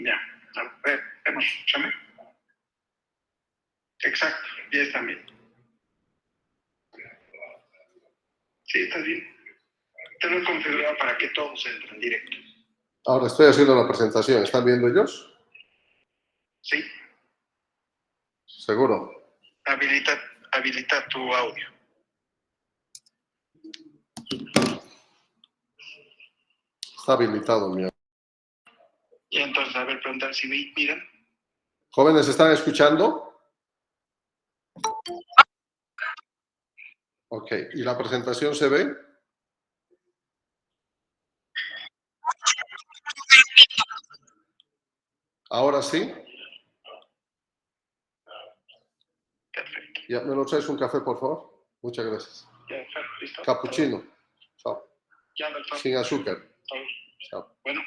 Ya, a ver, vemos, escúchame. Exacto, ya está bien. Sí, está bien. Te lo he configurado para que todos entren directo. Ahora estoy haciendo la presentación. ¿Están viendo ellos? Sí. ¿Seguro? Habilita tu audio. Está habilitado, mi. Y entonces, a ver, preguntar si miran. ¿Jóvenes están escuchando? Ok, ¿y la presentación se ve? ¿Ahora sí? Perfecto. Ya, ¿me lo traes un café, por favor? Muchas gracias. Ya, listo. Capuchino. Chao. Ya, doctor. Sin azúcar. Chao. Bueno.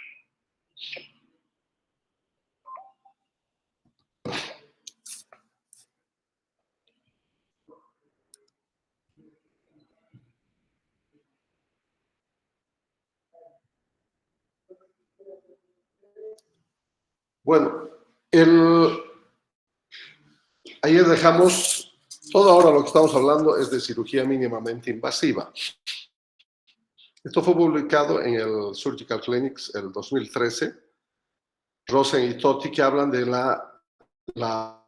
Bueno, ayer dejamos, todo ahora lo que estamos hablando es de cirugía mínimamente invasiva. Esto fue publicado en el Surgical Clinics el 2013. Rosen y Totti, que hablan de la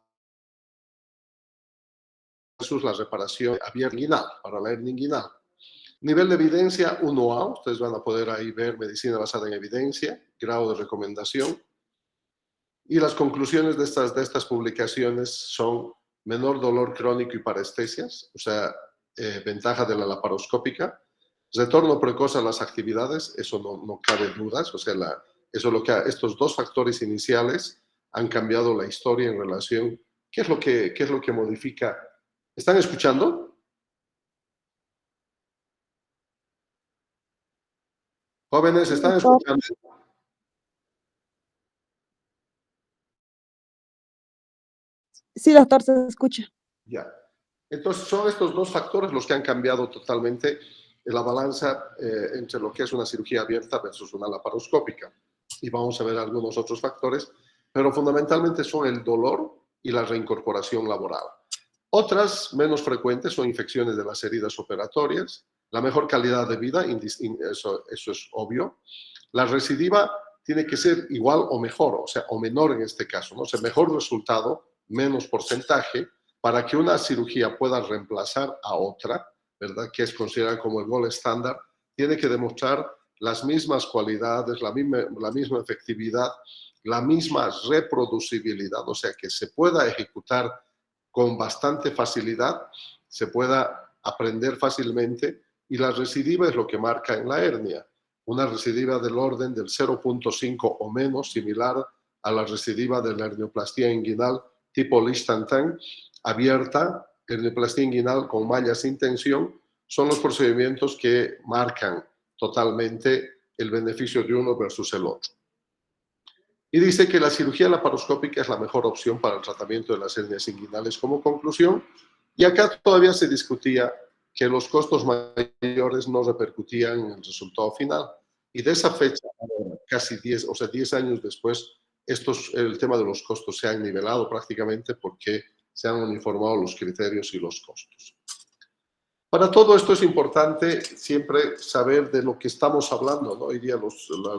reparación abierta inguinal, para la hernia inguinal. Nivel de evidencia 1A, ustedes van a poder ahí ver medicina basada en evidencia, grado de recomendación. Y las conclusiones de estas publicaciones son menor dolor crónico y parestesias, o sea, ventaja de la laparoscópica, retorno precoz a las actividades, eso no cabe dudas, o sea, eso es lo que estos dos factores iniciales han cambiado la historia en relación, ¿qué es lo que modifica? ¿Están escuchando? Jóvenes, ¿están escuchando? Sí, doctor, se escucha. Ya. Entonces, son estos dos factores los que han cambiado totalmente la balanza entre lo que es una cirugía abierta versus una laparoscópica. Y vamos a ver algunos otros factores, pero fundamentalmente son el dolor y la reincorporación laboral. Otras menos frecuentes son infecciones de las heridas operatorias, la mejor calidad de vida, eso es obvio. La recidiva tiene que ser igual o mejor, o sea, o menor en este caso, ¿no? O sea, mejor resultado, menos porcentaje, para que una cirugía pueda reemplazar a otra, ¿verdad? Que es considerada como el gold estándar, tiene que demostrar las mismas cualidades, la misma efectividad, la misma reproducibilidad, o sea, que se pueda ejecutar con bastante facilidad, se pueda aprender fácilmente, y la recidiva es lo que marca en la hernia. Una recidiva del orden del 0.5 o menos, similar a la recidiva de la hernioplastia inguinal tipo Lichtenstein, abierta, hernioplastia inguinal con malla sin tensión, son los procedimientos que marcan totalmente el beneficio de uno versus el otro. Y dice que la cirugía laparoscópica es la mejor opción para el tratamiento de las hernias inguinales como conclusión. Y acá todavía se discutía que los costos mayores no repercutían en el resultado final. Y de esa fecha, casi 10 años después, el tema de los costos se han nivelado prácticamente porque se han uniformado los criterios y los costos. Para todo esto es importante siempre saber de lo que estamos hablando, ¿no? Hoy día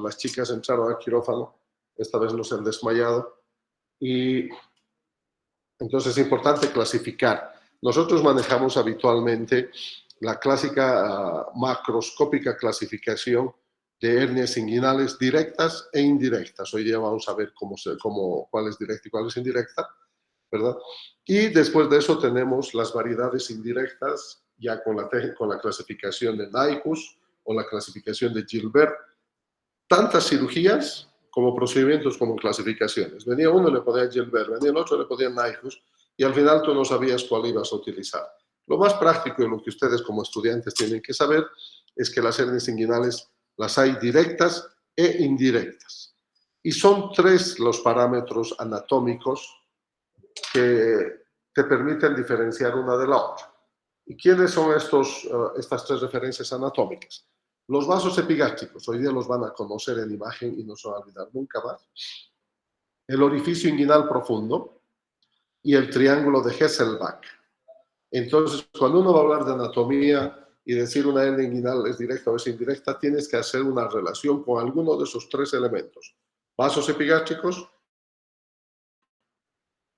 las chicas entraron al quirófano, esta vez no se han desmayado, y entonces es importante clasificar. Nosotros manejamos habitualmente la clásica macroscópica clasificación de hernias inguinales directas e indirectas. Hoy día vamos a ver cuál es directa y cuál es indirecta, ¿verdad? Y después de eso tenemos las variedades indirectas, ya con la clasificación de Nyquist o la clasificación de Gilbert. Tantas cirugías como procedimientos como clasificaciones. Venía uno, le ponía Gilbert, venía el otro, le ponía Nyquist, y al final tú no sabías cuál ibas a utilizar. Lo más práctico y lo que ustedes como estudiantes tienen que saber es que las hernias inguinales las hay directas e indirectas. Y son 3 los parámetros anatómicos que te permiten diferenciar una de la otra. ¿Y quiénes son estas 3 referencias anatómicas? Los vasos epigástricos, hoy día los van a conocer en imagen y no se van a olvidar nunca más. el orificio inguinal profundo y el triángulo de Hesselbach. Entonces, cuando uno va a hablar de anatomía y decir una hernia inguinal es directa o es indirecta, tienes que hacer una relación con alguno de esos tres elementos. Vasos epigástricos,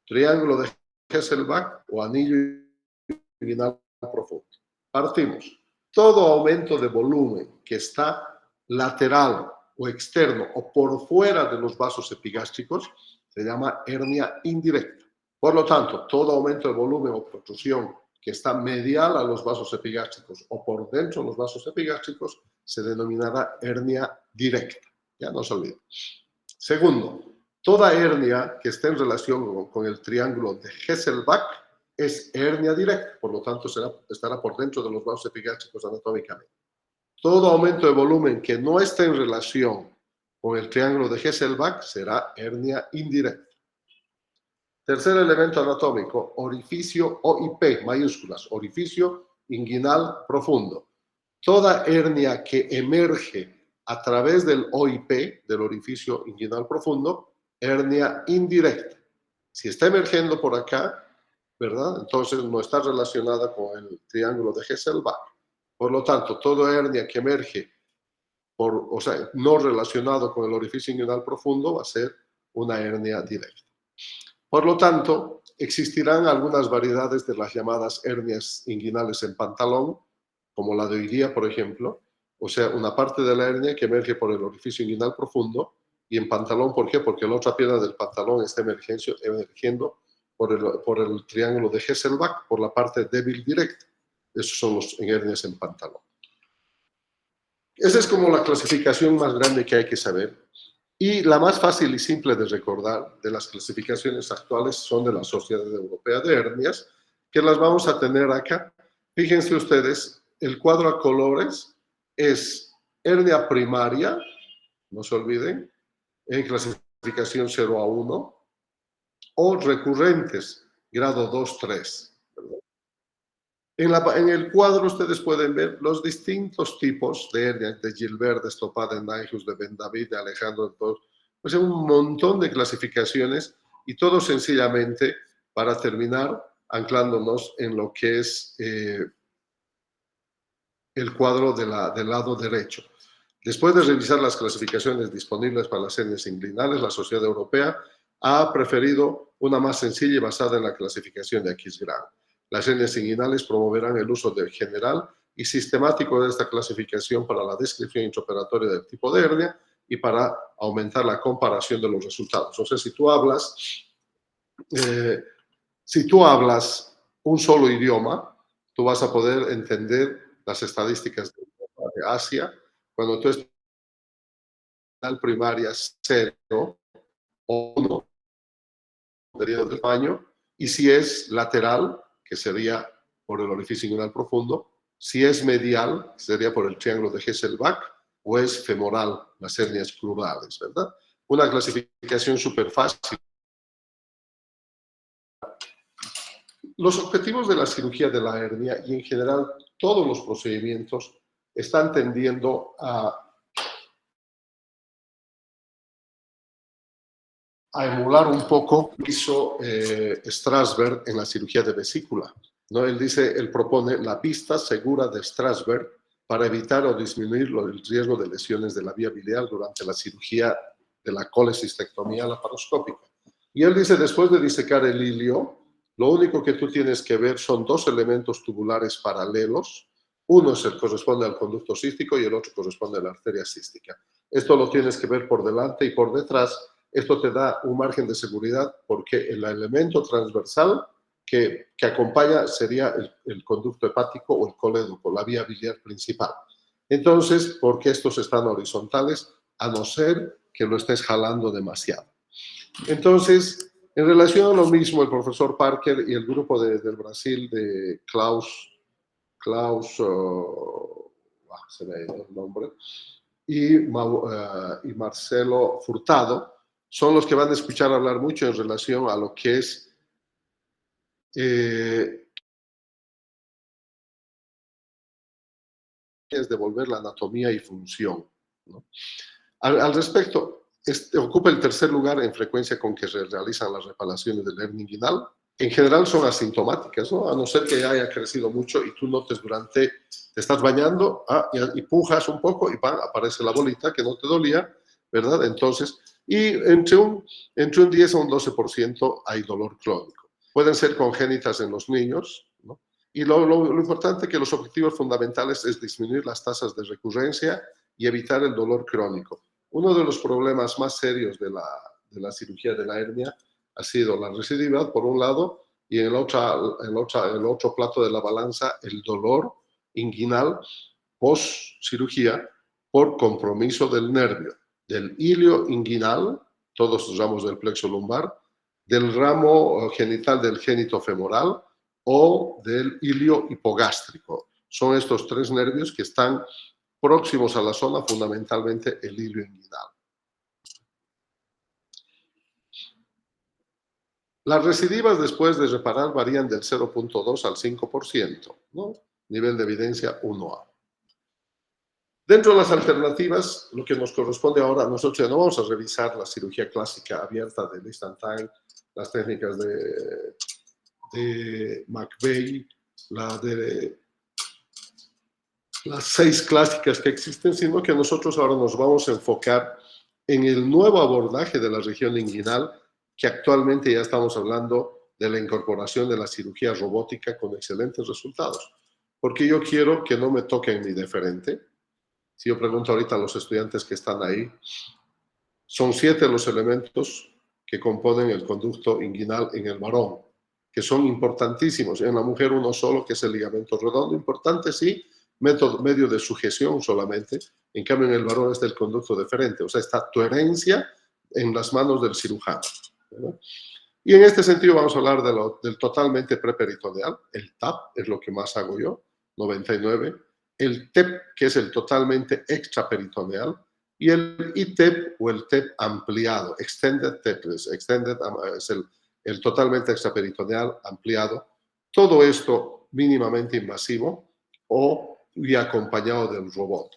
triángulo de Hesselbach o anillo inguinal profundo. Partimos. Todo aumento de volumen que está lateral o externo o por fuera de los vasos epigástricos se llama hernia indirecta. Por lo tanto, todo aumento de volumen o protrusión que está medial a los vasos epigástricos o por dentro de los vasos epigástricos se denominará hernia directa. Ya no se olviden. Segundo, toda hernia que esté en relación con el triángulo de Hesselbach es hernia directa, por lo tanto estará por dentro de los vasos epigástricos anatómicamente. Todo aumento de volumen que no esté en relación con el triángulo de Hesselbach será hernia indirecta. Tercer elemento anatómico, orificio OIP, mayúsculas, orificio inguinal profundo. Toda hernia que emerge a través del OIP, del orificio inguinal profundo, hernia indirecta. Si está emergiendo por acá, ¿verdad? Entonces no está relacionada con el triángulo de Hesselbach. Por lo tanto, toda hernia que emerge, o sea, no relacionado con el orificio inguinal profundo, va a ser una hernia directa. Por lo tanto, existirán algunas variedades de las llamadas hernias inguinales en pantalón, como la de hoy día, por ejemplo, o sea, una parte de la hernia que emerge por el orificio inguinal profundo, y en pantalón, ¿por qué? Porque la otra pierna del pantalón está emergiendo por el triángulo de Hesselbach, por la parte débil directa. Esos son los hernias en pantalón. Esa es como la clasificación más grande que hay que saber. Y la más fácil y simple de recordar de las clasificaciones actuales son de la Sociedad Europea de Hernias, que las vamos a tener acá. Fíjense ustedes, el cuadro a colores es hernia primaria, no se olviden, en clasificación 0 a 1, o recurrentes, grado 2, 3. En el cuadro ustedes pueden ver los distintos tipos de hernias, de Gilbert, de Stoppard, de Nyhus, de Ben David, de Alejandro, de todos. Pues hay un montón de clasificaciones y todo sencillamente para terminar anclándonos en lo que es el cuadro del lado derecho. Después de revisar las clasificaciones disponibles para las hernias inguinales, la Sociedad Europea ha preferido una más sencilla y basada en la clasificación de Aquisgrán. Las hernias inguinales promoverán el uso general y sistemático de esta clasificación para la descripción intraoperatoria del tipo de hernia y para aumentar la comparación de los resultados. O sea, si tú hablas un solo idioma, tú vas a poder entender las estadísticas de Asia. Cuando tú estás en primaria 0 o 1, periodo de tamaño, y si es lateral, que sería por el orificio inguinal profundo, si es medial, sería por el triángulo de Hesselbach, o es femoral, las hernias plurales, ¿verdad? Una clasificación súper fácil. Los objetivos de la cirugía de la hernia y en general todos los procedimientos están tendiendo a emular un poco lo que hizo Strasberg en la cirugía de vesícula, ¿no? Él propone la pista segura de Strasberg para evitar o disminuir el riesgo de lesiones de la vía biliar durante la cirugía de la colecistectomía laparoscópica. Y él dice, después de disecar el ilio, lo único que tú tienes que ver son dos elementos tubulares paralelos. Uno corresponde al conducto cístico y el otro corresponde a la arteria cística. Esto lo tienes que ver por delante y por detrás. Esto te da un margen de seguridad porque el elemento transversal que acompaña sería el conducto hepático o el colédoco, la vía biliar principal. Entonces, porque estos están horizontales, a no ser que lo estés jalando demasiado. Entonces, en relación a lo mismo, el profesor Parker y el grupo del Brasil de Klaus se me ha ido el nombre, y Marcelo Furtado, son los que van a escuchar hablar mucho en relación a lo que es devolver la anatomía y función, ¿no? Al respecto, ocupa el tercer lugar en frecuencia con que se realizan las reparaciones del hernia inguinal. En general son asintomáticas, ¿no? A no ser que haya crecido mucho y tú notes te estás bañando y pujas un poco y ¡pam!, aparece la bolita que no te dolía, ¿verdad? Entonces, y entre un 10 a un 12% hay dolor crónico. Pueden ser congénitas en los niños, ¿no? Y lo importante es que los objetivos fundamentales es disminuir las tasas de recurrencia y evitar el dolor crónico. Uno de los problemas más serios de la cirugía de la hernia ha sido la recidividad, por un lado, y en el otro plato de la balanza, el dolor inguinal post-cirugía por compromiso del nervio, del hilio inguinal, todos los ramos del plexo lumbar, del ramo genital del génito femoral o del hilio hipogástrico. Son estos tres nervios que están próximos a la zona, fundamentalmente el hilio inguinal. Las recidivas después de reparar varían del 0.2 al 5%, ¿no? Nivel de evidencia 1A. Dentro de las alternativas, lo que nos corresponde ahora, nosotros ya no vamos a revisar la cirugía clásica abierta de Lichtenstein, las técnicas de McVeigh, las 6 clásicas que existen, sino que nosotros ahora nos vamos a enfocar en el nuevo abordaje de la región inguinal, que actualmente ya estamos hablando de la incorporación de la cirugía robótica con excelentes resultados. Porque yo quiero que no me toquen ni de frente. Si yo pregunto ahorita a los estudiantes que están ahí, son 7 los elementos que componen el conducto inguinal en el varón, que son importantísimos. En la mujer uno solo, que es el ligamento redondo, importante sí, medio de sujeción solamente. En cambio en el varón está el conducto deferente, o sea, está tu herencia en las manos del cirujano, ¿verdad? Y en este sentido vamos a hablar del totalmente preperitoneal. El TAP es lo que más hago yo, 99. El TEP, que es el totalmente extraperitoneal, y el ITEP o el TEP ampliado, Extended TEP, es el totalmente extraperitoneal ampliado. Todo esto mínimamente invasivo y acompañado del robot.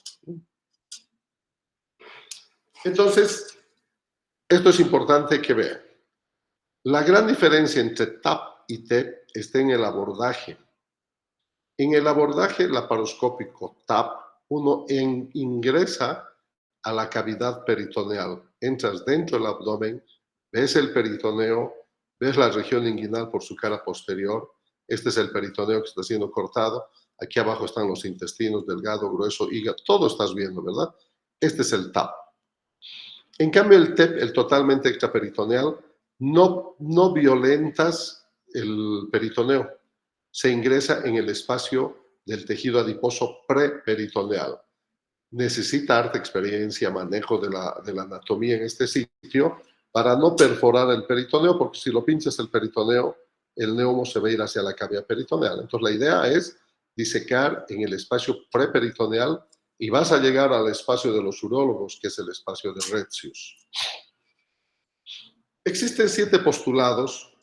Entonces, esto es importante que vean. La gran diferencia entre TAP y TEP está en el abordaje. En el abordaje laparoscópico TAP, uno ingresa a la cavidad peritoneal. Entras dentro del abdomen, ves el peritoneo, ves la región inguinal por su cara posterior. Este es el peritoneo que está siendo cortado. Aquí abajo están los intestinos, delgado, grueso, hígado. Todo estás viendo, ¿verdad? Este es el TAP. En cambio, el TEP, el totalmente extraperitoneal, no violentas el peritoneo. Se ingresa en el espacio del tejido adiposo preperitoneal. Necesita harta experiencia, manejo de la anatomía en este sitio para no perforar el peritoneo, porque si lo pinchas el peritoneo, el neumo se va a ir hacia la cavidad peritoneal. Entonces la idea es disecar en el espacio preperitoneal y vas a llegar al espacio de los urólogos, que es el espacio de Retzius. Existen 7 postulados.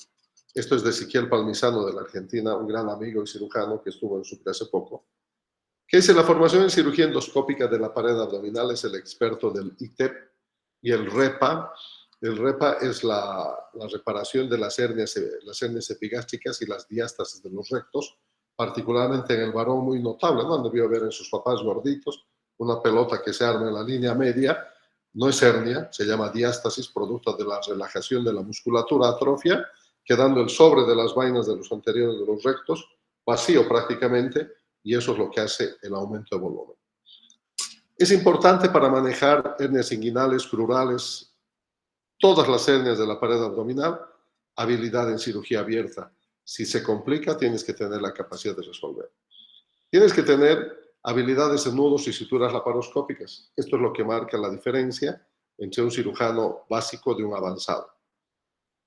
Esto es de Ezequiel Palmisano de la Argentina, un gran amigo y cirujano que estuvo en Sucre hace poco, que dice: la formación en cirugía endoscópica de la pared abdominal es el experto del ITEP y el REPA. El REPA es la reparación de las hernias epigástricas y las diástasis de los rectos, particularmente en el varón muy notable, ¿no? Debió ver en sus papás gorditos una pelota que se arma en la línea media. No es hernia, se llama diástasis, producto de la relajación de la musculatura, atrofia, quedando el sobre de las vainas de los anteriores de los rectos vacío prácticamente, y eso es lo que hace el aumento de volumen. Es importante para manejar hernias inguinales, crurales, todas las hernias de la pared abdominal, habilidad en cirugía abierta. Si se complica, tienes que tener la capacidad de resolver. Tienes que tener habilidades en nudos y suturas laparoscópicas. Esto es lo que marca la diferencia entre un cirujano básico de un avanzado.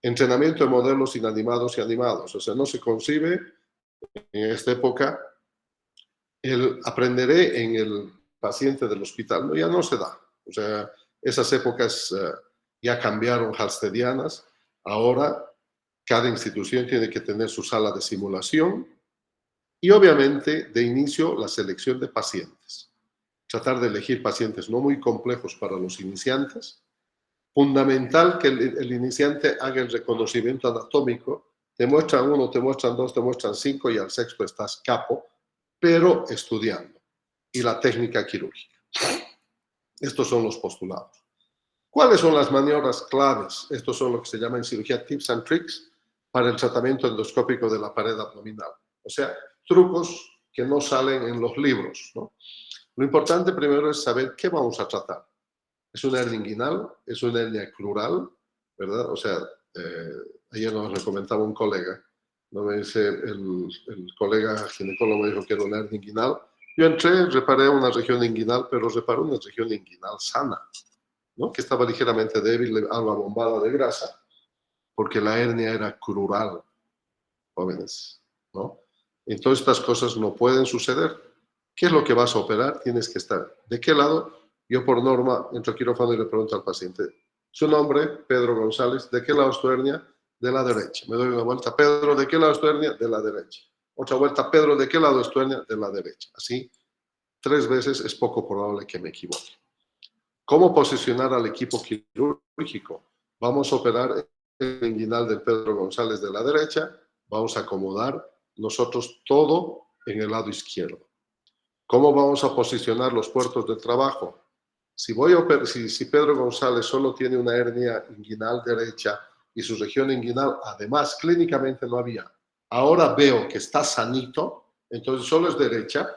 Entrenamiento de modelos inanimados y animados. O sea, no se concibe en esta época el aprenderé en el paciente del hospital. No, ya no se da. O sea, esas épocas ya cambiaron halstedianas. Ahora cada institución tiene que tener su sala de simulación y obviamente de inicio la selección de pacientes. Tratar de elegir pacientes no muy complejos para los iniciantes fundamental que el iniciante haga el reconocimiento anatómico. Te muestran 1, te muestran 2, te muestran 5 y al sexto estás capo, pero estudiando. Y la técnica quirúrgica. Estos son los postulados. ¿Cuáles son las maniobras claves? Estos son lo que se llama en cirugía tips and tricks para el tratamiento endoscópico de la pared abdominal. O sea, trucos que no salen en los libros, ¿no? Lo importante primero es saber qué vamos a tratar. ¿Es una hernia inguinal? ¿Es una hernia crural? ¿Verdad? O sea, ayer nos comentaba un colega, ¿no? Me dice, el colega ginecólogo me dijo que era una hernia inguinal. Yo entré, reparé una región inguinal, pero reparé una región inguinal sana, ¿no? Que estaba ligeramente débil, algo abombada de grasa, porque la hernia era crural, jóvenes, ¿no? Entonces estas cosas no pueden suceder. ¿Qué es lo que vas a operar? Tienes que estar. ¿De qué lado? Yo por norma entro al quirófano y le pregunto al paciente, su nombre, Pedro González, ¿de qué lado es tu hernia? De la derecha. Me doy una vuelta, Pedro, ¿de qué lado es tu hernia? De la derecha. Otra vuelta, Pedro, ¿de qué lado es tu hernia? De la derecha. Así, 3 veces es poco probable que me equivoque. ¿Cómo posicionar al equipo quirúrgico? Vamos a operar el inguinal del Pedro González de la derecha, vamos a acomodar nosotros todo en el lado izquierdo. ¿Cómo vamos a posicionar los puertos de trabajo? Si Pedro González solo tiene una hernia inguinal derecha y su región inguinal, además, clínicamente no había. Ahora veo que está sanito, entonces solo es derecha,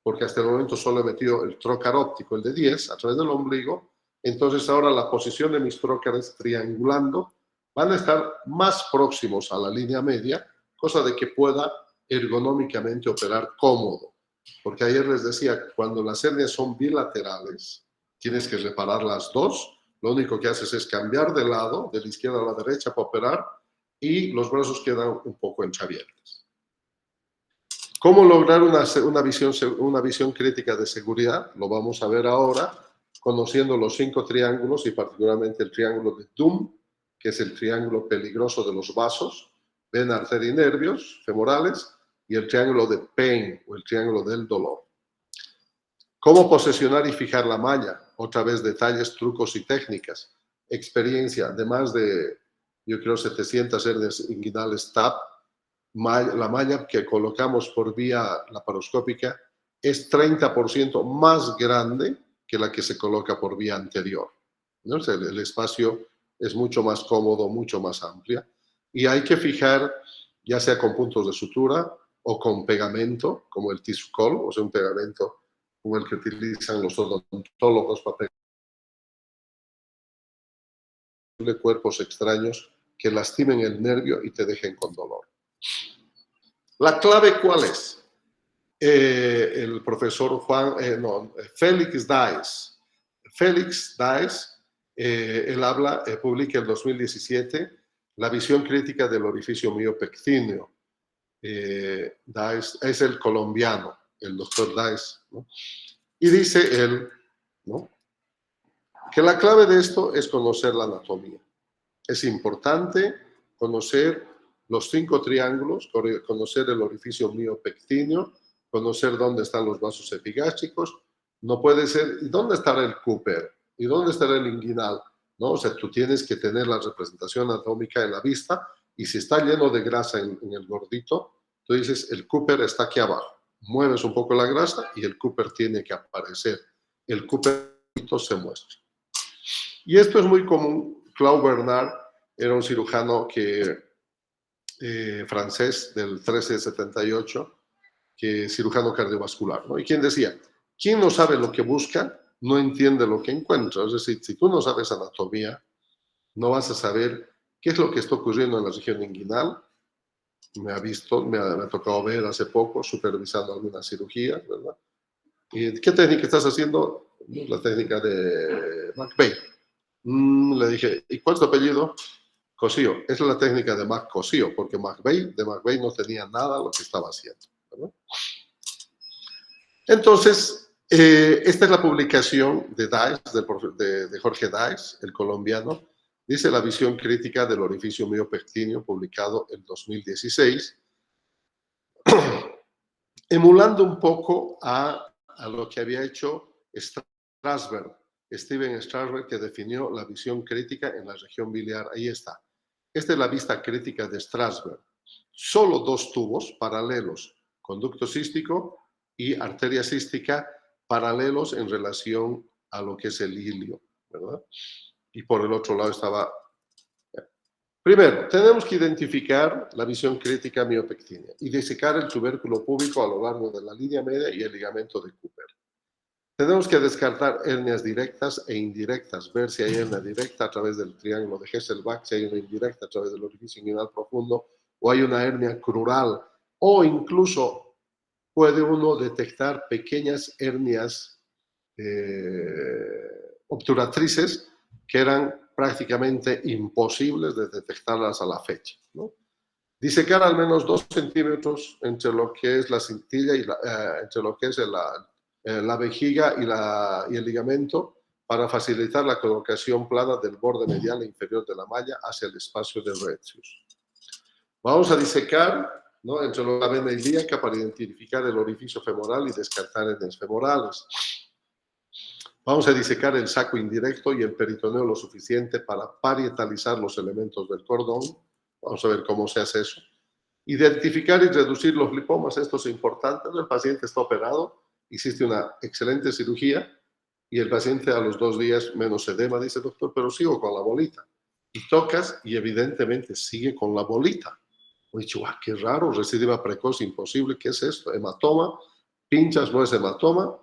porque hasta el momento solo he metido el trocar óptico, el de 10, a través del ombligo. Entonces ahora la posición de mis trócares triangulando van a estar más próximos a la línea media, cosa de que pueda ergonómicamente operar cómodo. Porque ayer les decía, cuando las hernias son bilaterales, tienes que reparar las dos. Lo único que haces es cambiar de lado, de la izquierda a la derecha para operar, y los brazos quedan un poco entreabiertos. ¿Cómo lograr una visión crítica de seguridad? Lo vamos a ver ahora, conociendo los 5 triángulos y particularmente el triángulo de Doom, que es el triángulo peligroso de los vasos, vena, arteria y nervios femorales, y el triángulo de pain o el triángulo del dolor. ¿Cómo posesionar y fijar la malla? Otra vez detalles, trucos y técnicas. Experiencia de más de, yo creo, 700 hernias inguinales TAP. La malla que colocamos por vía laparoscópica es 30% más grande que la que se coloca por vía anterior, ¿no? O sea, el espacio es mucho más cómodo, mucho más amplia. Y hay que fijar, ya sea con puntos de sutura o con pegamento, como el Tisucol, o sea, un pegamento como el que utilizan los odontólogos para pegarle cuerpos extraños que lastimen el nervio y te dejen con dolor. ¿La clave cuál es? El profesor Félix Dice. Félix Dice, él publica en 2017 la visión crítica del orificio miopectíneo. Dice es el colombiano, el doctor Dice, ¿no? Y dice él, ¿no?, que la clave de esto es conocer la anatomía. Es importante conocer los 5 triángulos, conocer el orificio miopectíneo, conocer dónde están los vasos epigástricos. No puede ser, ¿y dónde estará el Cooper? ¿Y dónde estará el inguinal? ¿No? O sea, tú tienes que tener la representación anatómica en la vista, y si está lleno de grasa en el gordito, tú dices, el Cooper está aquí abajo. Mueves un poco la grasa y el Cooper tiene que aparecer. El Cooper se muestra. Y esto es muy común. Claude Bernard era un cirujano francés del 1378, que es cirujano cardiovascular, ¿no? Y quien decía, quien no sabe lo que busca, no entiende lo que encuentra. Es decir, si tú no sabes anatomía, no vas a saber qué es lo que está ocurriendo en la región inguinal. Me ha tocado ver hace poco, supervisando algunas cirugías, ¿verdad? ¿Y qué técnica estás haciendo? La técnica de McVeigh. Le dije, ¿y cuál es tu apellido? Cosío. Es la técnica de Mac Cosío, porque de McVeigh no tenía nada lo que estaba haciendo, ¿verdad? Entonces, esta es la publicación de Dice, de Jorge Dice, el colombiano. Dice la visión crítica del orificio miopectíneo, publicado en 2016, emulando un poco a lo que había hecho Strasberg Steven Strasberg, que definió la visión crítica en la región biliar. Ahí está. Esta es la vista crítica de Strasberg. Solo dos tubos paralelos, conducto cístico y arteria cística, paralelos en relación a lo que es el ilio, ¿verdad? Y por el otro lado estaba... Primero, tenemos que identificar la visión crítica miopectínea y disecar el tubérculo púbico a lo largo de la línea media y el ligamento de Cooper. Tenemos que descartar hernias directas e indirectas, ver si hay hernia directa a través del triángulo de Hesselbach, si hay una indirecta a través del orificio inguinal profundo, o hay una hernia crural, o incluso puede uno detectar pequeñas hernias obturatrices que eran prácticamente imposibles de detectarlas a la fecha, ¿no? Disecar al menos 2 centímetros entre lo que es la cintilla y entre lo que es la vejiga y el ligamento para facilitar la colocación plana del borde medial e inferior de la malla hacia el espacio de Retzius. Vamos a disecar, ¿no?, entre la vena ilíaca para identificar el orificio femoral y descartar hernias femorales. Vamos a disecar el saco indirecto y el peritoneo lo suficiente para parietalizar los elementos del cordón. Vamos a ver cómo se hace eso. Identificar y reducir los lipomas, esto es importante. El paciente está operado, hiciste una excelente cirugía y el paciente a los 2 días menos edema, dice: doctor, pero sigo con la bolita. Y tocas y evidentemente sigue con la bolita. He dicho, qué raro, recidiva precoz, imposible, ¿qué es esto? Hematoma, pinchas, no es hematoma,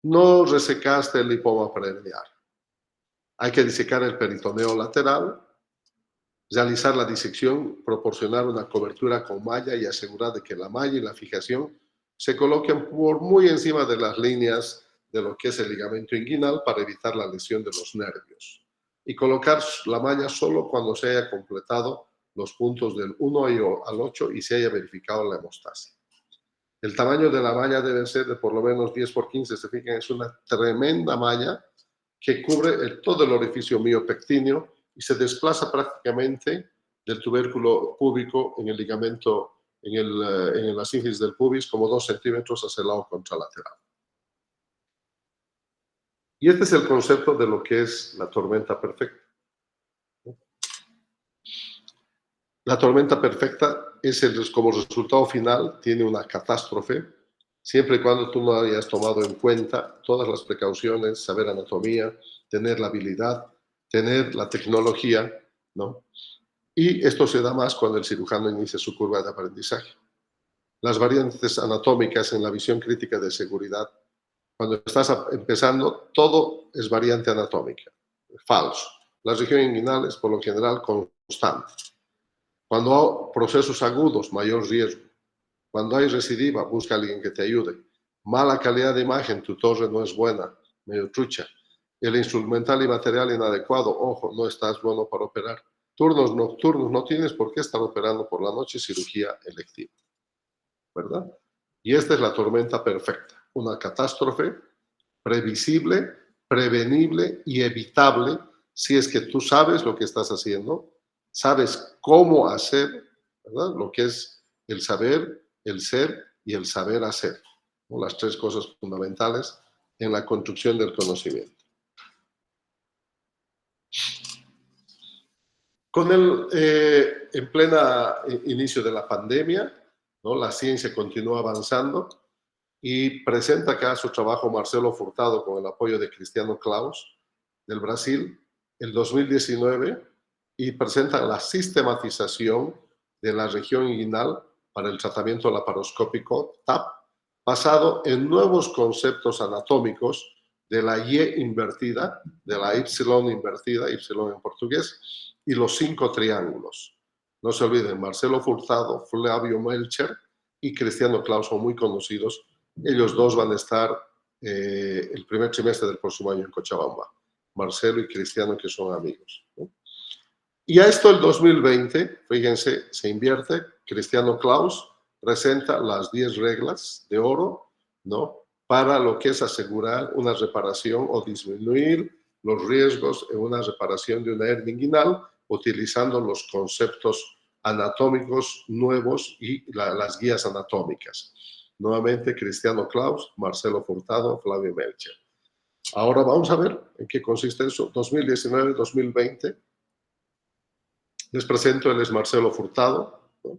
no resecaste el lipoma prehernial. Hay que disecar el peritoneo lateral, realizar la disección, proporcionar una cobertura con malla y asegurar de que la malla y la fijación se coloquen por muy encima de las líneas de lo que es el ligamento inguinal para evitar la lesión de los nervios. Y colocar la malla solo cuando se haya completado los puntos del 1 al 8 y se haya verificado la hemostasia. El tamaño de la malla debe ser de por lo menos 10 por 15, se fijan, es una tremenda malla que cubre todo el orificio miopectíneo y se desplaza prácticamente del tubérculo púbico en el ligamento, en la sínfisis del pubis, como 2 centímetros hacia el lado contralateral. Y este es el concepto de lo que es la tormenta perfecta. La tormenta perfecta es como resultado final, tiene una catástrofe, siempre y cuando tú no hayas tomado en cuenta todas las precauciones, saber anatomía, tener la habilidad, tener la tecnología, ¿no? Y esto se da más cuando el cirujano inicia su curva de aprendizaje. Las variantes anatómicas en la visión crítica de seguridad, cuando estás empezando, todo es variante anatómica, falso. La región inguinal es por lo general constante. Cuando hay procesos agudos, mayor riesgo. Cuando hay recidiva, busca a alguien que te ayude. Mala calidad de imagen, tu torre no es buena, medio trucha. El instrumental y material inadecuado, ojo, no estás bueno para operar. Turnos nocturnos, no tienes por qué estar operando por la noche, cirugía electiva, ¿verdad? Y esta es la tormenta perfecta, una catástrofe previsible, prevenible y evitable si es que tú sabes lo que estás haciendo, sabes cómo hacer, ¿verdad?, lo que es el saber, el ser y el saber hacer, ¿no?, las 3 cosas fundamentales en la construcción del conocimiento. Con en plena inicio de la pandemia, ¿no?, la ciencia continúa avanzando y presenta acá su trabajo Marcelo Furtado con el apoyo de Cristiano Claus del Brasil, el 2019, y presenta la sistematización de la región inguinal para el tratamiento laparoscópico TAP, basado en nuevos conceptos anatómicos de la Y invertida, de la Y invertida, Y en portugués, y los 5 triángulos. No se olviden, Marcelo Furtado, Flavio Melcher y Cristiano Claus son muy conocidos. Ellos dos van a estar el primer trimestre del próximo año en Cochabamba. Marcelo y Cristiano, que son amigos, ¿no? Y a esto el 2020, fíjense, se invierte. Cristiano Claus presenta las 10 reglas de oro, ¿no?, para lo que es asegurar una reparación o disminuir los riesgos en una reparación de una hernia inguinal utilizando los conceptos anatómicos nuevos y las guías anatómicas. Nuevamente, Cristiano Claus, Marcelo Furtado, Flavio Melcher. Ahora vamos a ver en qué consiste eso. 2019-2020. Les presento, él es Marcelo Furtado, ¿no?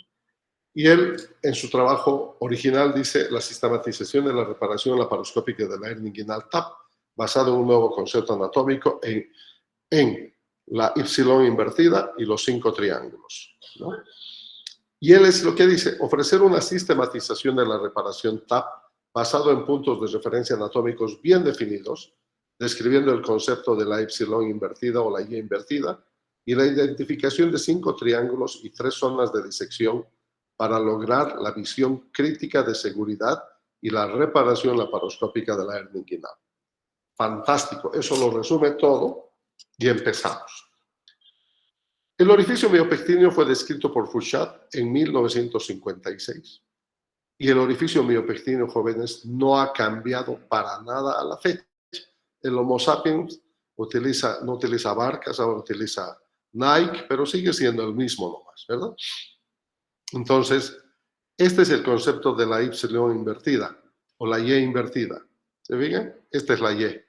Y él, en su trabajo original, dice la sistematización de la reparación laparoscópica de la hernia inguinal TAP, basado en un nuevo concepto anatómico en la Y invertida y los 5 triángulos, ¿no? Y él es lo que dice, ofrecer una sistematización de la reparación TAP basado en puntos de referencia anatómicos bien definidos, describiendo el concepto de la Y invertida o la Y invertida, y la identificación de 5 triángulos y 3 zonas de disección para lograr la visión crítica de seguridad y la reparación laparoscópica de la hernia inguinal. Fantástico, eso lo resume todo y empezamos. El orificio miopectíneo fue descrito por Fouchard en 1956 y el orificio miopectíneo, jóvenes, no ha cambiado para nada a la fecha. El Homo sapiens no utiliza barcas, ahora utiliza Nike, pero sigue siendo el mismo nomás, ¿verdad? Entonces, este es el concepto de la Y invertida o la Y invertida. ¿Se fijan? Esta es la Y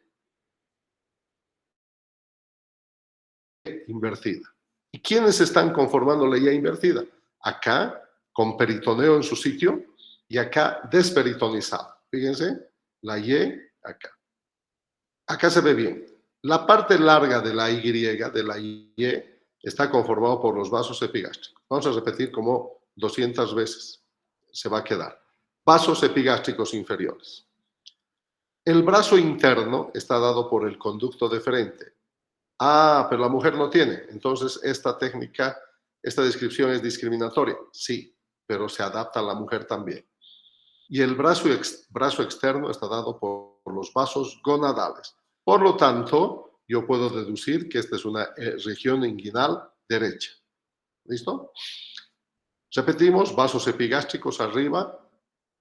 invertida. ¿Y quiénes están conformando la Y invertida? Acá, con peritoneo en su sitio, y acá desperitonizado. Fíjense, la Y acá. Acá se ve bien. La parte larga de la Y, está conformado por los vasos epigástricos. Vamos a repetir como 200 veces. Se va a quedar. Vasos epigástricos inferiores. El brazo interno está dado por el conducto deferente. Ah, pero la mujer no tiene. Entonces, esta técnica, esta descripción es discriminatoria. Sí, pero se adapta a la mujer también. Y el brazo externo está dado por los vasos gonadales. Por lo tanto, yo puedo deducir que esta es una región inguinal derecha. ¿Listo? Repetimos, vasos epigástricos arriba,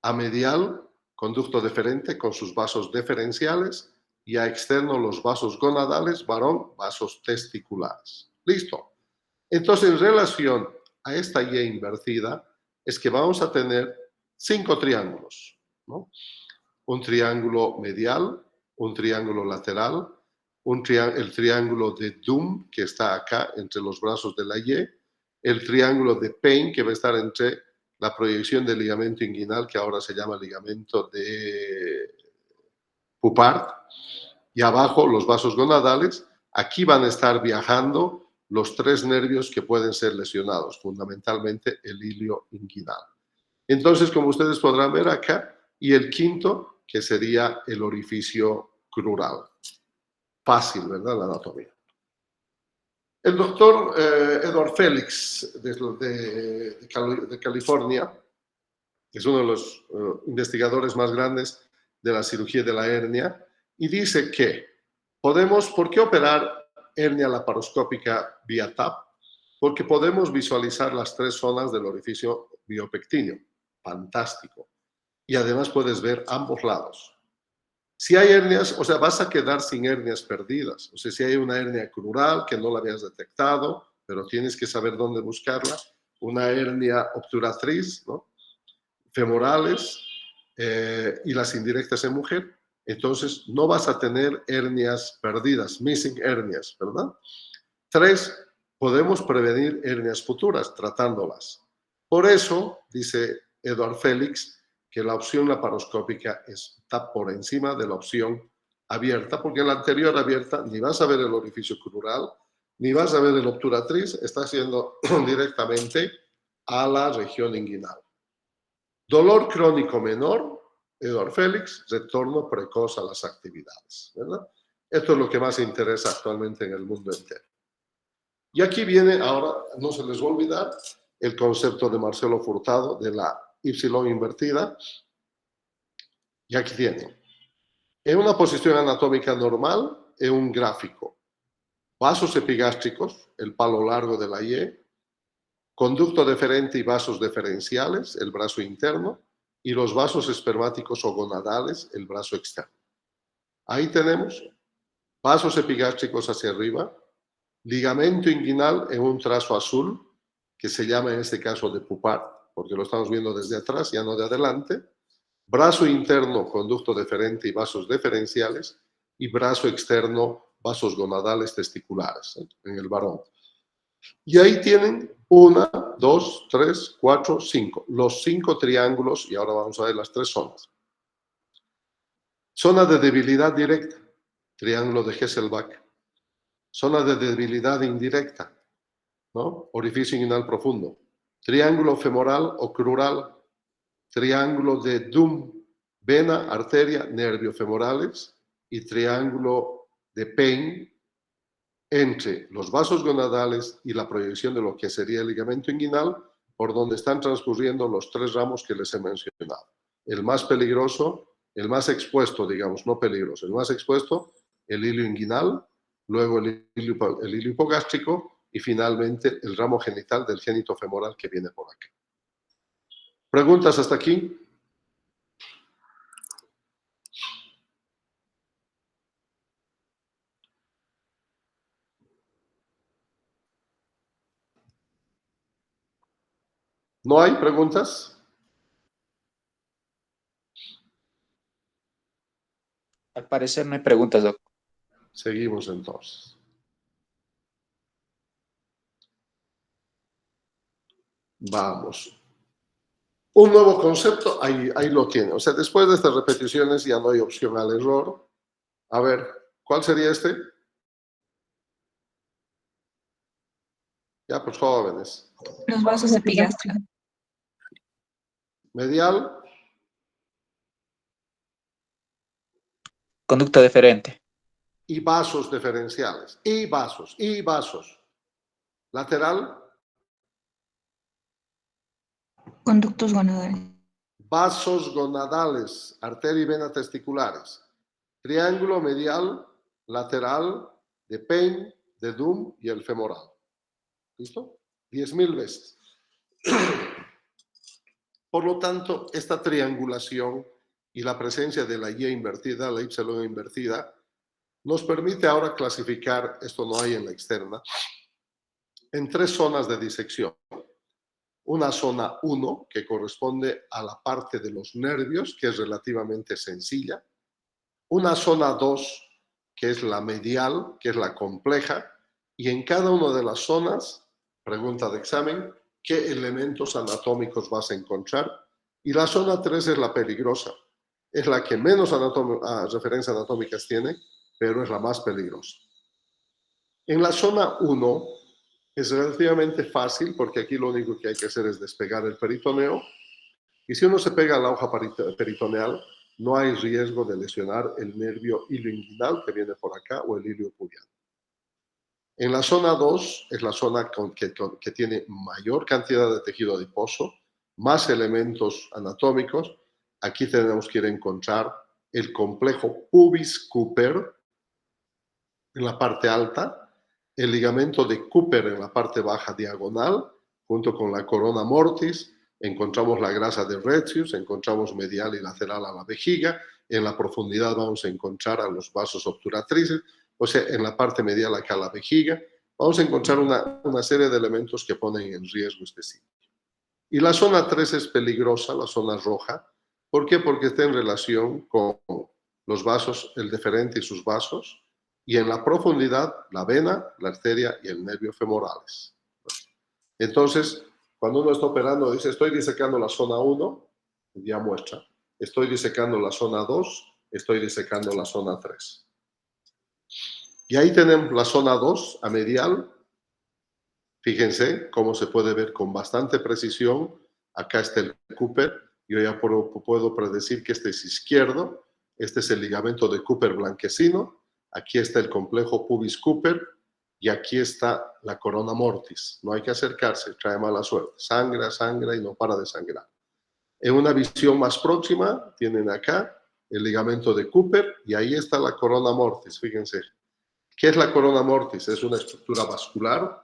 a medial, conducto deferente con sus vasos deferenciales, y a externo los vasos gonadales, varón, vasos testiculares. Listo. Entonces, en relación a esta Y invertida, es que vamos a tener 5 triángulos, ¿no? Un triángulo medial, un triángulo lateral, el triángulo de Doom, que está acá entre los brazos de la Y, el triángulo de Payne, que va a estar entre la proyección del ligamento inguinal, que ahora se llama ligamento de Poupart, y abajo los vasos gonadales. Aquí van a estar viajando los 3 nervios que pueden ser lesionados, fundamentalmente el hilio inguinal. Entonces, como ustedes podrán ver acá, y el quinto, que sería el orificio crural. Fácil, ¿verdad? La anatomía. El doctor Edward Felix, de California, es uno de los investigadores más grandes de la cirugía de la hernia, y dice que ¿por qué operar hernia laparoscópica vía TAP? Porque podemos visualizar las 3 zonas del orificio miopectíneo. Fantástico. Y además puedes ver ambos lados. Si hay hernias, o sea, vas a quedar sin hernias perdidas. O sea, si hay una hernia crural que no la habías detectado, pero tienes que saber dónde buscarla, una hernia obturatriz, ¿no? Femorales y las indirectas en mujer, entonces no vas a tener hernias perdidas, missing hernias, ¿verdad? 3, podemos prevenir hernias futuras tratándolas. Por eso, dice Edward Felix, que la opción laparoscópica está por encima de la opción abierta, porque en la anterior abierta ni vas a ver el orificio crural, ni vas a ver el obturatriz, está haciendo directamente a la región inguinal. Dolor crónico menor, Edward Felix, retorno precoz a las actividades, ¿verdad? Esto es lo que más interesa actualmente en el mundo entero. Y aquí viene ahora, no se les va a olvidar, el concepto de Marcelo Furtado de la Y invertida. Y aquí tiene, en una posición anatómica normal, en un gráfico, vasos epigástricos, el palo largo de la Y, conducto deferente y vasos deferenciales, el brazo interno, y los vasos espermáticos o gonadales, el brazo externo. Ahí tenemos vasos epigástricos hacia arriba, ligamento inguinal en un trazo azul, que se llama en este caso de Poupart, porque lo estamos viendo desde atrás, ya no de adelante, brazo interno, conducto deferente y vasos deferenciales, y brazo externo, vasos gonadales testiculares en el varón. Y ahí tienen 1, 2, 3, 4, 5. Los 5 triángulos, y ahora vamos a ver las 3 zonas. Zona de debilidad directa, triángulo de Hesselbach. Zona de debilidad indirecta, ¿no? Orificio inguinal profundo. Triángulo femoral o crural. Triángulo de Doom, vena, arteria, nervio femorales. Y triángulo de Pain entre los vasos gonadales y la proyección de lo que sería el ligamento inguinal, por donde están transcurriendo los 3 ramos que les he mencionado. El más peligroso, el más expuesto, digamos, no peligroso, el más expuesto, el hilio inguinal, luego el hilio hipogástrico y finalmente el ramo genital del génito femoral que viene por acá. ¿Preguntas hasta aquí? ¿No hay preguntas? Al parecer no hay preguntas, Doc. Seguimos entonces. Vamos. Un nuevo concepto, ahí lo tiene. O sea, después de estas repeticiones ya no hay opción al error. A ver, ¿cuál sería este? Ya, pues jóvenes. Los vasos epigástricos. Medial, Conducta deferente. y vasos diferenciales. Y vasos. Lateral, Conductos gonadales. vasos gonadales, arteria y vena testiculares. Triángulo medial, lateral, de Pain, de Doom y el femoral. ¿Listo? 10,000 veces. Por lo tanto, esta triangulación y la presencia de la Y invertida, la Y invertida, nos permite ahora clasificar, esto no hay en la externa, en 3 zonas de disección. Una zona 1, que corresponde a la parte de los nervios, que es relativamente sencilla. Una zona 2, que es la medial, que es la compleja. Y en cada una de las zonas, pregunta de examen, ¿qué elementos anatómicos vas a encontrar? Y la zona 3 es la peligrosa. Es la que menos referencias anatómicas tiene, pero es la más peligrosa. En la zona 1 es relativamente fácil porque aquí lo único que hay que hacer es despegar el peritoneo y si uno se pega a la hoja peritoneal no hay riesgo de lesionar el nervio ilioinguinal que viene por acá o el ilio pubiano. En la zona 2 es la zona que tiene mayor cantidad de tejido adiposo, más elementos anatómicos. Aquí tenemos que ir a encontrar el complejo pubis Cooper en la parte alta, el ligamento de Cooper en la parte baja diagonal, junto con la corona mortis, encontramos la grasa de Retzius, encontramos medial y lateral a la vejiga, en la profundidad vamos a encontrar a los vasos obturatrices, o sea, en la parte medial acá a la vejiga, vamos a encontrar una serie de elementos que ponen en riesgo este sitio. Y la zona 3 es peligrosa, la zona roja. ¿Por qué? Porque está en relación con los vasos, el deferente y sus vasos, y en la profundidad, la vena, la arteria y el nervio femorales. Entonces, cuando uno está operando, dice, estoy disecando la zona 1, ya muestra. Estoy disecando la zona 2, estoy disecando la zona 3. Y ahí tenemos la zona 2, a medial. Fíjense cómo se puede ver con bastante precisión. Acá está el Cooper. Yo ya puedo predecir que este es izquierdo. Este es el ligamento de Cooper blanquecino. Aquí está el complejo pubis Cooper. Y aquí está la corona mortis. No hay que acercarse, trae mala suerte. Sangra y no para de sangrar. En una visión más próxima, tienen acá el ligamento de Cooper y ahí está la corona mortis. Fíjense. ¿Qué es la corona mortis? Es una estructura vascular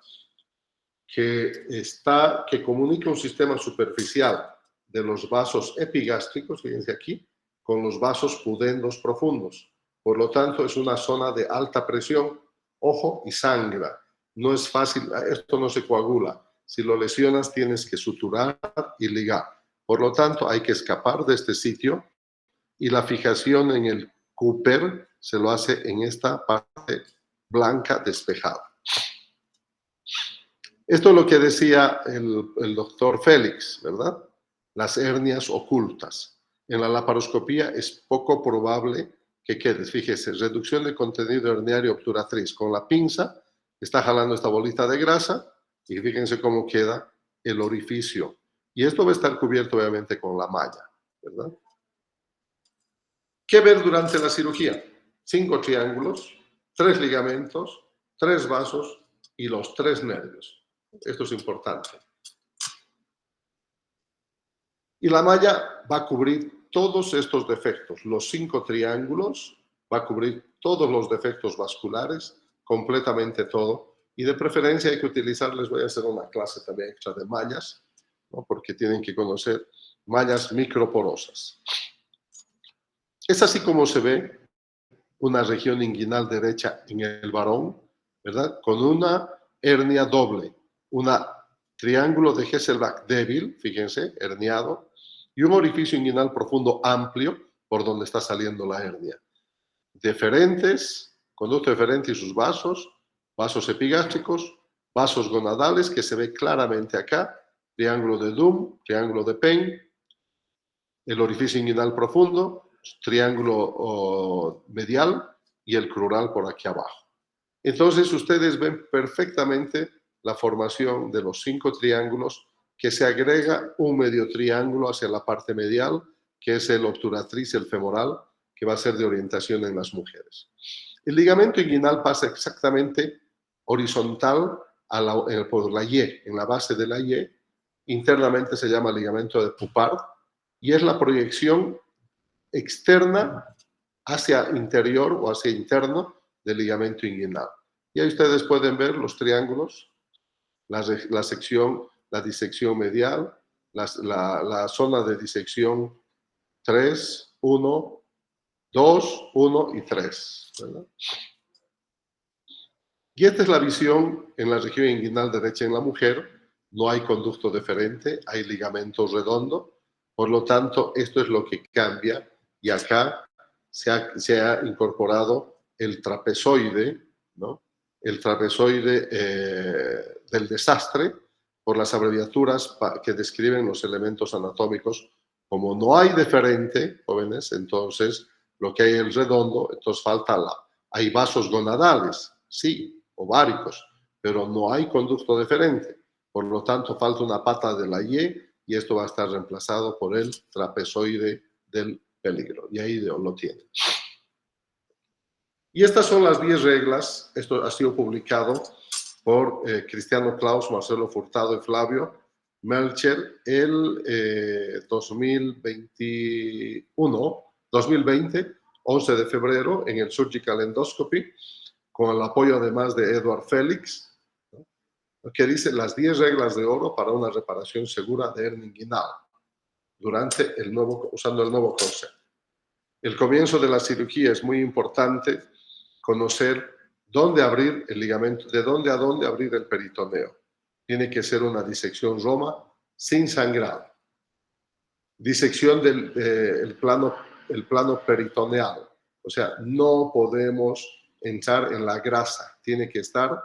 que comunica un sistema superficial de los vasos epigástricos, fíjense aquí, con los vasos pudendos profundos. Por lo tanto, es una zona de alta presión, ojo, y sangra. No es fácil, esto no se coagula. Si lo lesionas, tienes que suturar y ligar. Por lo tanto, hay que escapar de este sitio y la fijación en el Cooper se lo hace en esta parte blanca despejada. Esto es lo que decía el doctor Félix, ¿verdad? Las hernias ocultas. En la laparoscopía es poco probable que quede. Fíjese, reducción de contenido herniario obturatriz. Con la pinza está jalando esta bolita de grasa y fíjense cómo queda el orificio. Y esto va a estar cubierto obviamente con la malla, ¿verdad? ¿Qué ver durante la cirugía? 5 triángulos, 3 ligamentos, 3 vasos y los 3 nervios. Esto es importante. Y la malla va a cubrir todos estos defectos. Los 5 triángulos va a cubrir todos los defectos vasculares, completamente todo. Y de preferencia hay que utilizar, les voy a hacer una clase también extra de mallas, ¿no? Porque tienen que conocer mallas microporosas. Es así como se ve una región inguinal derecha en el varón, ¿verdad? Con una hernia doble, un triángulo de Hesselbach débil, fíjense, herniado, y un orificio inguinal profundo amplio por donde está saliendo la hernia. Deferentes, conducto deferente y sus vasos, vasos epigástricos, vasos gonadales, que se ve claramente acá, triángulo de Doom, triángulo de Penn, el orificio inguinal profundo, triángulo medial y el crural por aquí abajo. Entonces ustedes ven perfectamente la formación de los 5 triángulos, que se agrega un medio triángulo hacia la parte medial, que es el obturatriz, el femoral, que va a ser de orientación en las mujeres. El ligamento inguinal pasa exactamente horizontal por la Y, en la base de la Y. Internamente se llama ligamento de Poupart y es la proyección externa hacia interior o hacia interno del ligamento inguinal. Y ahí ustedes pueden ver los triángulos, la sección, la disección medial, la zona de disección 3, 1, 2, 1 y 3, ¿verdad? Y esta es la visión en la región inguinal derecha en la mujer. No hay conducto deferente, hay ligamento redondo. Por lo tanto, esto es lo que cambia. Y acá se ha incorporado el trapezoide, ¿no? El trapezoide del desastre, por las abreviaturas que describen los elementos anatómicos. Como no hay deferente, jóvenes, entonces lo que hay es el redondo, entonces falta hay vasos gonadales, sí, ováricos, pero no hay conducto deferente. Por lo tanto, falta una pata de la y esto va a estar reemplazado por el trapezoide del peligro. Y ahí lo tienen. Y estas son las 10 reglas. Esto ha sido publicado por Cristiano Claus, Marcelo Furtado y Flavio Melcher el 2020, 11 de febrero, en el Surgical Endoscopy, con el apoyo además de Edward Félix, ¿no? Que dice las 10 reglas de oro para una reparación segura de hernia inguinal usando el nuevo concepto. El comienzo de la cirugía es muy importante conocer dónde abrir el ligamento, de dónde a dónde abrir el peritoneo. Tiene que ser una disección Roma sin sangrado. Disección del plano peritoneal. O sea, no podemos entrar en la grasa. Tiene que estar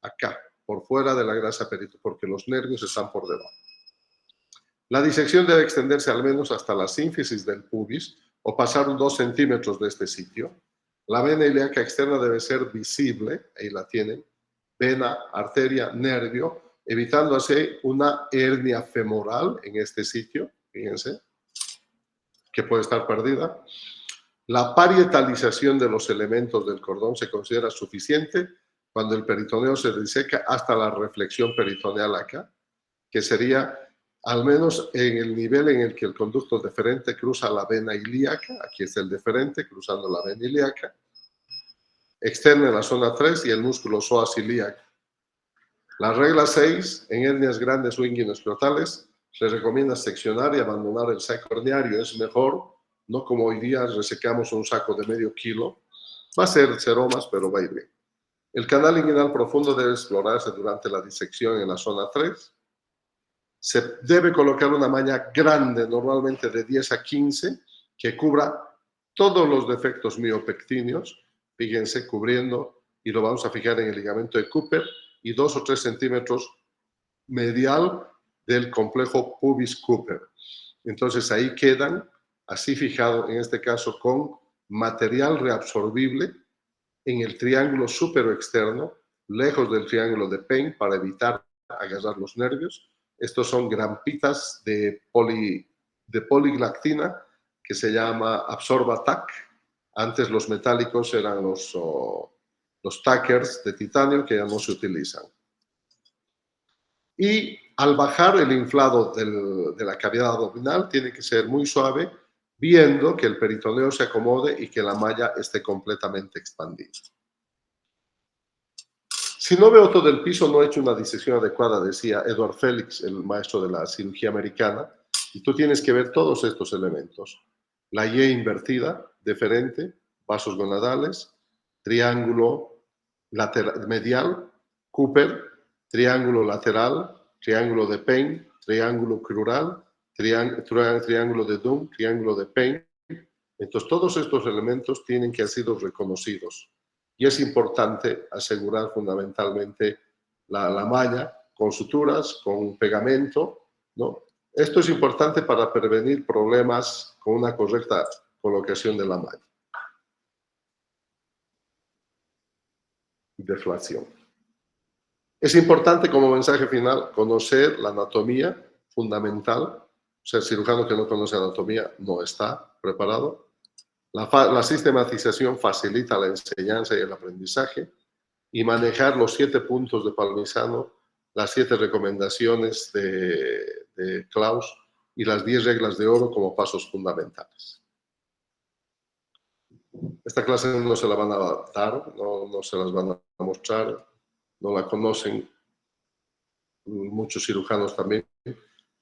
acá, por fuera de la grasa peritoneal, porque los nervios están por debajo. La disección debe extenderse al menos hasta la sínfisis del pubis o pasar 2 centímetros de este sitio. La vena ilíaca externa debe ser visible, ahí la tienen, vena, arteria, nervio, evitando así una hernia femoral en este sitio, fíjense, que puede estar perdida. La parietalización de los elementos del cordón se considera suficiente cuando el peritoneo se diseca hasta la reflexión peritoneal acá, que sería al menos en el nivel en el que el conducto deferente cruza la vena ilíaca. Aquí está el deferente cruzando la vena ilíaca, externa en la zona 3 y el músculo psoas ilíaco. La regla 6, en hernias grandes o inguinoescrotales, se recomienda seccionar y abandonar el saco herniario. Es mejor, no como hoy día resecamos un saco de medio kilo. Va a ser seromas, pero va a ir bien. El canal inguinal profundo debe explorarse durante la disección en la zona 3. Se debe colocar una malla grande, normalmente de 10 a 15, que cubra todos los defectos miopectíneos, fíjense, cubriendo, y lo vamos a fijar en el ligamento de Cooper, y 2 o 3 centímetros medial del complejo pubis Cooper. Entonces ahí quedan, así fijado en este caso con material reabsorbible en el triángulo superoexterno, lejos del triángulo de Paine para evitar agarrar los nervios. Estos son grampitas de poliglactina que se llama Absorba-Tac. Antes los metálicos eran los tackers de titanio que ya no se utilizan. Y al bajar el inflado de la cavidad abdominal tiene que ser muy suave, viendo que el peritoneo se acomode y que la malla esté completamente expandida. Si no veo todo el piso, no he hecho una disección adecuada, decía Edward Félix, el maestro de la cirugía americana, y tú tienes que ver todos estos elementos. La Y invertida, deferente, vasos gonadales, triángulo lateral, medial, Cooper, triángulo lateral, triángulo de Paine, triángulo crural, triángulo de Dunn, triángulo de Paine. Entonces, todos estos elementos tienen que ser reconocidos. Y es importante asegurar fundamentalmente la malla con suturas, con pegamento, ¿no? Esto es importante para prevenir problemas con una correcta colocación de la malla. Deflación. Es importante como mensaje final conocer la anatomía fundamental. O sea, el cirujano que no conoce anatomía no está preparado. La sistematización facilita la enseñanza y el aprendizaje, y manejar los 7 puntos de Palmisano, las 7 recomendaciones de Klaus y las 10 reglas de oro como pasos fundamentales. Esta clase no se la van a dar, no se las van a mostrar, no la conocen muchos cirujanos también,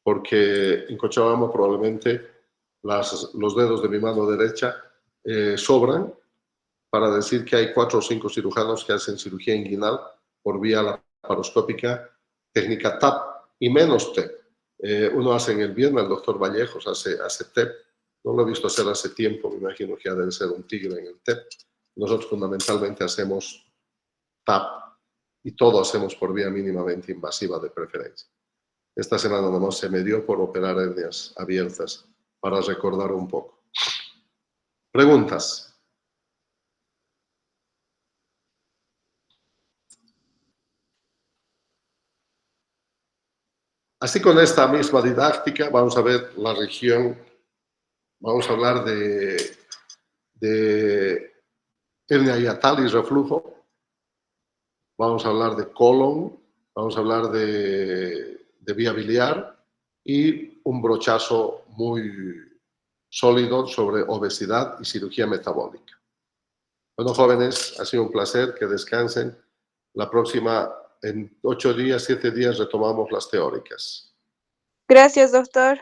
porque en Cochabamba probablemente los dedos de mi mano derecha sobran para decir que hay 4 o 5 cirujanos que hacen cirugía inguinal por vía laparoscópica, técnica TAP y menos TEP. Uno hace en el Vietnam, el doctor Vallejos hace TEP. No lo he visto hacer hace tiempo, me imagino que ha de ser un tigre en el TEP. Nosotros fundamentalmente hacemos TAP y todo hacemos por vía mínimamente invasiva de preferencia. Esta semana nomás se me dio por operar hernias abiertas para recordar un poco. Preguntas. Así, con esta misma didáctica vamos a ver la región, vamos a hablar de hernia hiatal y reflujo, vamos a hablar de colon, vamos a hablar de vía biliar y un brochazo muy sólido sobre obesidad y cirugía metabólica. Bueno, jóvenes, ha sido un placer, que descansen. La próxima, en 8 días, 7 días, retomamos las teóricas. Gracias, doctor.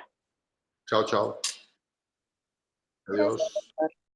Chao, chao. Adiós.